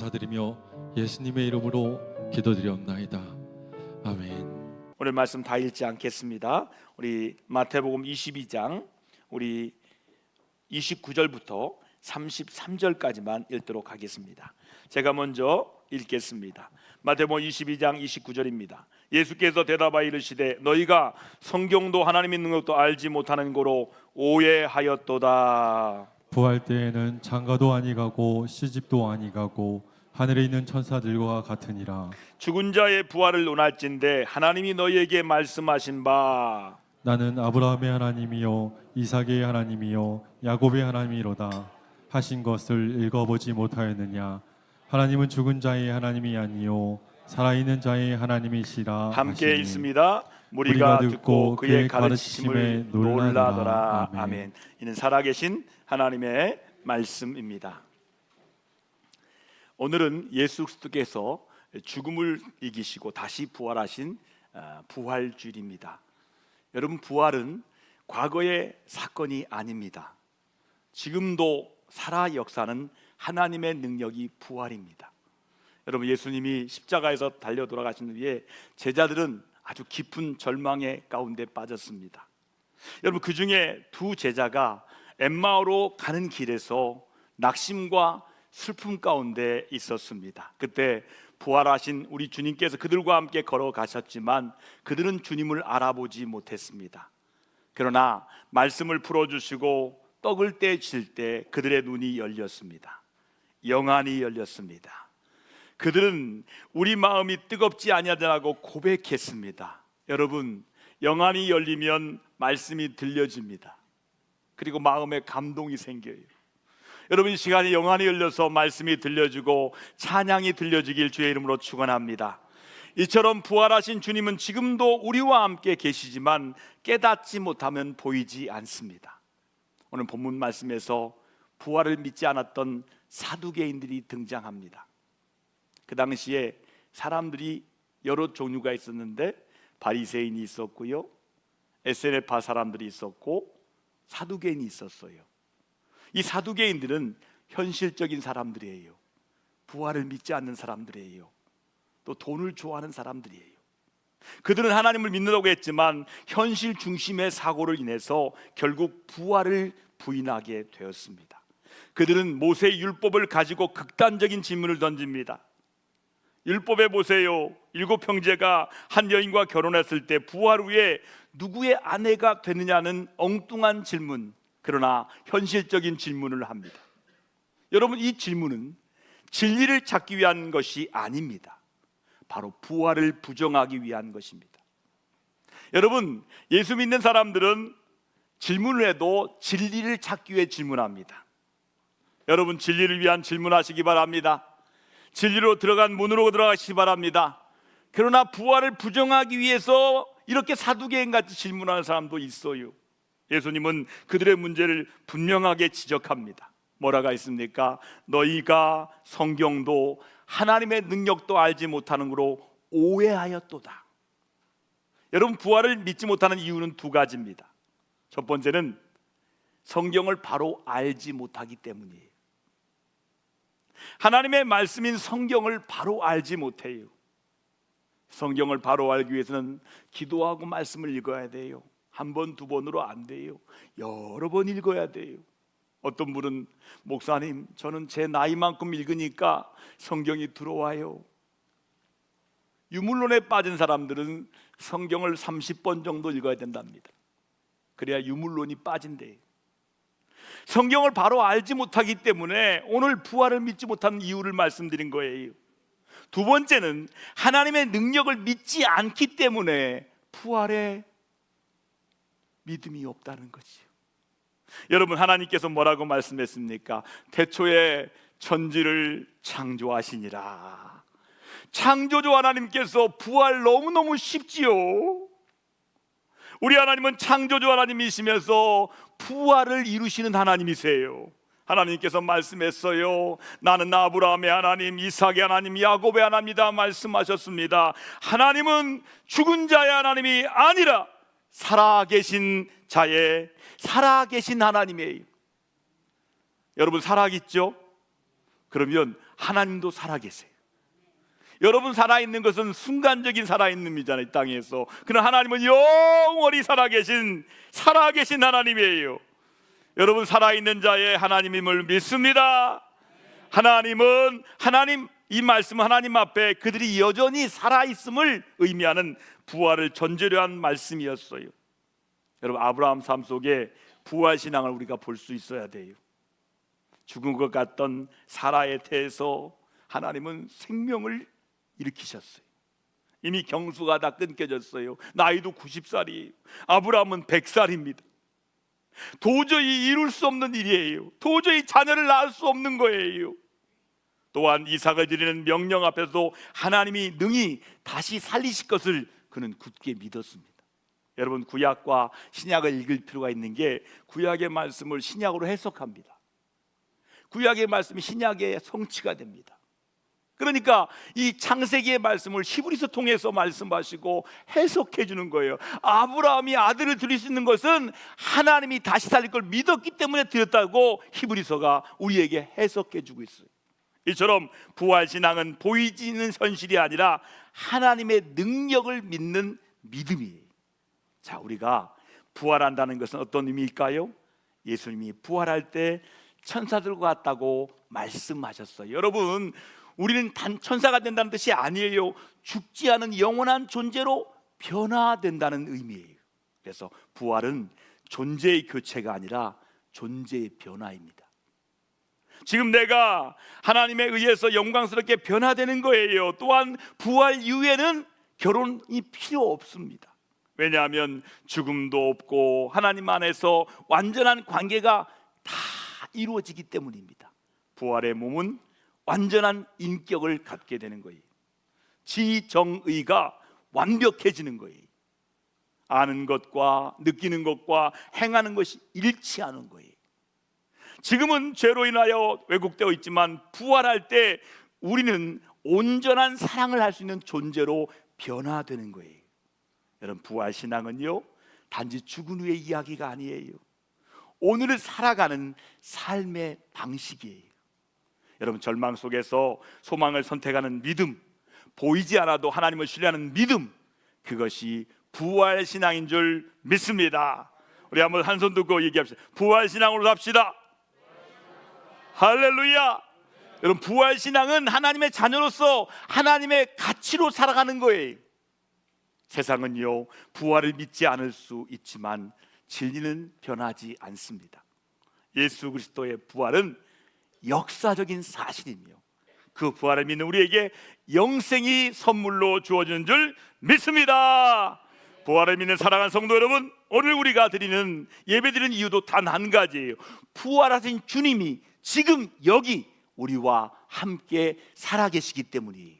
감사드리며 예수님의 이름으로 기도드리옵나이다. 아멘. 오늘 말씀 다 읽지 않겠습니다. 우리 마태복음 22장 우리 29절부터 33절까지만 읽도록 하겠습니다. 제가 먼저 읽겠습니다. 마태복음 22장 29절입니다. 예수께서 대답하여 이르시되 너희가 성경도 하나님의 능력도 알지 못하는 거로 오해하였도다. 부활 때에는 장가도 아니가고 시집도 아니가고 하늘에 있는 천사들과 같으니라. 죽은 자의 부활을 논할진대 하나님이 너희에게 말씀하신 바 나는 아브라함의 하나님이요 이삭의 하나님이요 야곱의 하나님이로다 하신 것을 읽어보지 못하였느냐. 하나님은 죽은 자의 하나님이 아니요 살아있는 자의 하나님이시라. 함께 하시니. 읽습니다. 무리가 듣고 그의 가르치심을 놀라더라. 아멘. 이는 살아계신 하나님의 말씀입니다. 오늘은 예수 그리스도께서 죽음을 이기시고 다시 부활하신 부활주일입니다. 여러분, 부활은 과거의 사건이 아닙니다. 지금도 살아 역사는 하나님의 능력이 부활입니다. 여러분, 예수님이 십자가에서 달려 돌아가신 후에 제자들은 아주 깊은 절망의 가운데 빠졌습니다. 여러분, 그 중에 두 제자가 엠마오로 가는 길에서 낙심과 슬픔 가운데 있었습니다. 그때 부활하신 우리 주님께서 그들과 함께 걸어가셨지만 그들은 주님을 알아보지 못했습니다. 그러나 말씀을 풀어주시고 떡을 떼실 때 그들의 눈이 열렸습니다. 영안이 열렸습니다. 그들은 우리 마음이 뜨겁지 아니하다고 고백했습니다. 여러분, 영안이 열리면 말씀이 들려집니다. 그리고 마음에 감동이 생겨요. 여러분, 이 시간에 영안이 열려서 말씀이 들려지고 찬양이 들려지길 주의 이름으로 축원합니다. 이처럼 부활하신 주님은 지금도 우리와 함께 계시지만 깨닫지 못하면 보이지 않습니다. 오늘 본문 말씀에서 부활을 믿지 않았던 사두개인들이 등장합니다. 그 당시에 사람들이 여러 종류가 있었는데 바리새인이 있었고요, 에세네파 사람들이 있었고 사두개인이 있었어요. 이 사두개인들은 현실적인 사람들이에요. 부활을 믿지 않는 사람들이에요. 또 돈을 좋아하는 사람들이에요. 그들은 하나님을 믿는다고 했지만 현실 중심의 사고를 인해서 결국 부활을 부인하게 되었습니다. 그들은 모세의 율법을 가지고 극단적인 질문을 던집니다. 율법에 보세요. 7 형제가 한 여인과 결혼했을 때 부활 후에 누구의 아내가 되느냐는 엉뚱한 질문, 그러나 현실적인 질문을 합니다. 여러분, 이 질문은 진리를 찾기 위한 것이 아닙니다. 바로 부활을 부정하기 위한 것입니다. 여러분, 예수 믿는 사람들은 질문을 해도 진리를 찾기 위해 질문합니다. 여러분, 진리를 위한 질문하시기 바랍니다. 진리로 들어간 문으로 들어가시기 바랍니다. 그러나 부활을 부정하기 위해서 이렇게 사두개인같이 질문하는 사람도 있어요. 예수님은 그들의 문제를 분명하게 지적합니다. 뭐라고 했습니까? 너희가 성경도 하나님의 능력도 알지 못하는 거로 오해하였도다. 여러분, 부활을 믿지 못하는 이유는 두 가지입니다. 첫 번째는 성경을 바로 알지 못하기 때문이에요. 하나님의 말씀인 성경을 바로 알지 못해요. 성경을 바로 알기 위해서는 기도하고 말씀을 읽어야 돼요. 한 번, 두 번으로 안 돼요. 여러 번 읽어야 돼요. 어떤 분은 목사님, 저는 제 나이만큼 읽으니까 성경이 들어와요. 유물론에 빠진 사람들은 성경을 30번 정도 읽어야 된답니다. 그래야 유물론이 빠진대요. 성경을 바로 알지 못하기 때문에 오늘 부활을 믿지 못하는 이유를 말씀드린 거예요. 두 번째는 하나님의 능력을 믿지 않기 때문에 부활에 믿음이 없다는 거지요. 여러분, 하나님께서 뭐라고 말씀했습니까? 태초에 천지를 창조하시니라. 창조주 하나님께서 부활 너무너무 쉽지요. 우리 하나님은 창조주 하나님이시면서 부활을 이루시는 하나님이세요. 하나님께서 말씀했어요. 나는 아브라함의 하나님, 이삭의 하나님, 야곱의 하나님이다 말씀하셨습니다. 하나님은 죽은 자의 하나님이 아니라 살아계신 자의 살아계신 하나님이에요. 여러분, 살아있죠? 그러면 하나님도 살아계세요. 여러분 살아있는 것은 순간적인 살아있는이잖아요, 이 땅에서. 그러나 하나님은 영원히 살아계신 하나님이에요. 여러분 살아있는 자의 하나님임을 믿습니다. 하나님, 이 말씀은 하나님 앞에 그들이 여전히 살아있음을 의미하는 부활을 전제로 한 말씀이었어요. 여러분 아브라함 삶 속에 부활신앙을 우리가 볼 수 있어야 돼요. 죽은 것 같던 사라의 태에서 하나님은 생명을 일으키셨어요. 이미 경수가 다 끊겨졌어요. 나이도 90살이에요. 아브라함은 100살입니다. 도저히 이룰 수 없는 일이에요. 도저히 자녀를 낳을 수 없는 거예요. 또한 이삭을 드리는 명령 앞에서도 하나님이 능히 다시 살리실 것을 그는 굳게 믿었습니다. 여러분 구약과 신약을 읽을 필요가 있는 게 구약의 말씀을 신약으로 해석합니다. 구약의 말씀이 신약의 성취가 됩니다. 그러니까 이 창세기의 말씀을 히브리서 통해서 말씀하시고 해석해 주는 거예요. 아브라함이 아들을 드릴 수 있는 것은 하나님이 다시 살릴 걸 믿었기 때문에 드렸다고 히브리서가 우리에게 해석해 주고 있어요. 이처럼 부활신앙은 보이지 않는 현실이 아니라 하나님의 능력을 믿는 믿음이에요. 자, 우리가 부활한다는 것은 어떤 의미일까요? 예수님이 부활할 때 천사들과 같다고 말씀하셨어요. 여러분, 우리는 단 천사가 된다는 뜻이 아니에요. 죽지 않은 영원한 존재로 변화된다는 의미예요. 그래서 부활은 존재의 교체가 아니라 존재의 변화입니다. 지금 내가 하나님에 의해서 영광스럽게 변화되는 거예요. 또한 부활 이후에는 결혼이 필요 없습니다. 왜냐하면 죽음도 없고 하나님 안에서 완전한 관계가 다 이루어지기 때문입니다. 부활의 몸은 완전한 인격을 갖게 되는 거예요. 지정의가 완벽해지는 거예요. 아는 것과 느끼는 것과 행하는 것이 일치하는 거예요. 지금은 죄로 인하여 왜곡되어 있지만 부활할 때 우리는 온전한 사랑을 할 수 있는 존재로 변화되는 거예요. 여러분 부활신앙은요 단지 죽은 후의 이야기가 아니에요. 오늘을 살아가는 삶의 방식이에요. 여러분 절망 속에서 소망을 선택하는 믿음, 보이지 않아도 하나님을 신뢰하는 믿음, 그것이 부활신앙인 줄 믿습니다. 우리 한번 한 손 들고 얘기합시다. 부활신앙으로 합시다. 할렐루야. 여러분 부활신앙은 하나님의 자녀로서 하나님의 가치로 살아가는 거예요. 세상은요 부활을 믿지 않을 수 있지만 진리는 변하지 않습니다. 예수 그리스도의 부활은 역사적인 사실이며 그 부활을 믿는 우리에게 영생이 선물로 주어지는 줄 믿습니다. 부활을 믿는 사랑하는 성도 여러분, 오늘 우리가 드리는 예배드리는 이유도 단 한 가지예요. 부활하신 주님이 지금 여기 우리와 함께 살아계시기 때문이에요.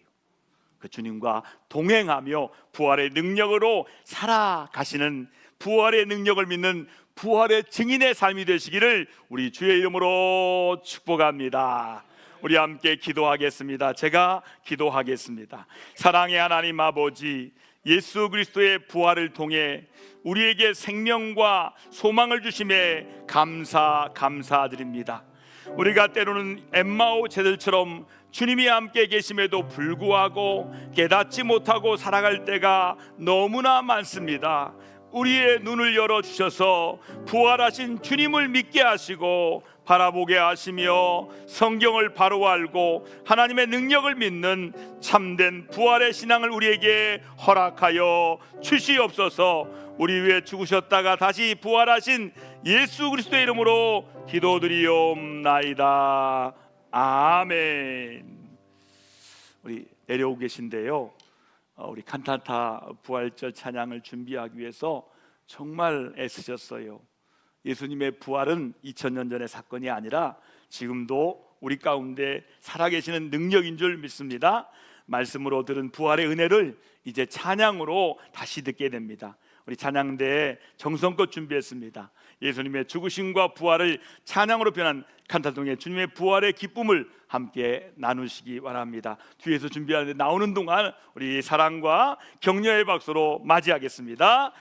그 주님과 동행하며 부활의 능력으로 살아가시는, 부활의 능력을 믿는 부활의 증인의 삶이 되시기를 우리 주의 이름으로 축복합니다. 우리 함께 기도하겠습니다. 제가 기도하겠습니다. 사랑의 하나님 아버지, 예수 그리스도의 부활을 통해 우리에게 생명과 소망을 주심에 감사드립니다. 우리가 때로는 엠마오 제들처럼 주님이 함께 계심에도 불구하고 깨닫지 못하고 살아갈 때가 너무나 많습니다. 우리의 눈을 열어주셔서 부활하신 주님을 믿게 하시고 바라보게 하시며 성경을 바로 알고 하나님의 능력을 믿는 참된 부활의 신앙을 우리에게 허락하여 주시옵소서. 우리 위해 죽으셨다가 다시 부활하신 예수 그리스도의 이름으로 기도드리옵나이다. 아멘. 우리 내려오고 계신데요, 우리 칸타타 부활절 찬양을 준비하기 위해서 정말 애쓰셨어요. 예수님의 부활은 2000년 전의 사건이 아니라 지금도 우리 가운데 살아계시는 능력인 줄 믿습니다. 말씀으로 들은 부활의 은혜를 이제 찬양으로 다시 듣게 됩니다. 우리 찬양대에 정성껏 준비했습니다. 예수님의 죽으심과 부활을 찬양으로 변한 칸타동의 주님의 부활의 기쁨을 함께 나누시기 바랍니다. 뒤에서 준비하는데 나오는 동안 우리 사랑과 격려의 박수로 맞이하겠습니다.